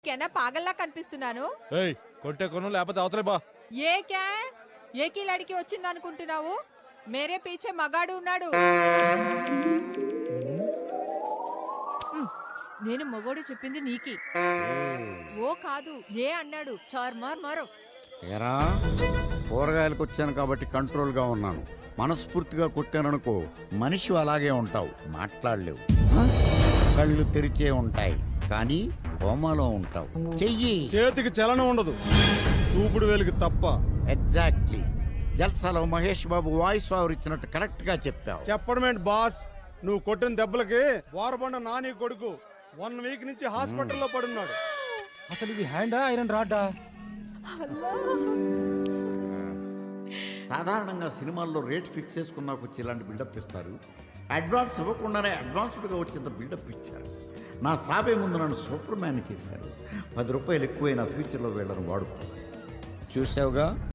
కేనా పాగల్లా కనిపిస్తున్నాను? ఏయ్ కొట్టే కొను లేకపోతే అవతలే బా. ఏ క్యా ఏకీ లడికి వచ్చింది అనుకుంటున్నావు? మేరే పీछे మగాడు ఉన్నాడు. నేను మగోడు చెప్పింది నీకి. ఓ కాదు ఏ అన్నాడు. చార్ మార్ మారో. ఏరా కూరగాయలకు వచ్చాను కాబట్టి కంట్రోల్గా ఉన్నాను. మనస్ఫూర్తిగా కొట్టాననుకో మనిషి అలాగే ఉంటావు, మాట్లాడలేవు, కళ్ళు తెరిచే ఉంటాయి కానీ కోమాలో ఉంటావు. చెయ్యి చేతికి చలనం ఉండదు, చూపుడు వేలికి తప్ప. Exactly. జల్సాలో Mahesh Babu voice over ఇచ్చినట్టు కరెక్ట్ గా చెప్పావు. చెప్పడమేంటి బాస్, నువ్వు కొట్టిన దెబ్బలకి వారబండ నాని కొడుకు 1 వీక్ నుంచి హాస్పిటల్లో పడున్నాడు. అసలు ఇది హ్యాండా ఐరన్ రాడ్డా? సాధారణంగా సినిమాల్లో రేట్ ఫిక్స్ చేసుకున్నాకు వచ్చి ఇలాంటి బిల్డప్ ఇస్తారు. అడ్వాన్స్ ఇవ్వకుండానే అడ్వాన్స్డ్గా వచ్చేంత బిల్డప్ ఇచ్చారు. నా సాబే ముందు నన్ను సూపర్ మ్యాన్ చేశారు. 10 రూపాయలు ఎక్కువైనా ఫ్యూచర్లో వీళ్ళని వాడుకోవాలి. చూసావుగా.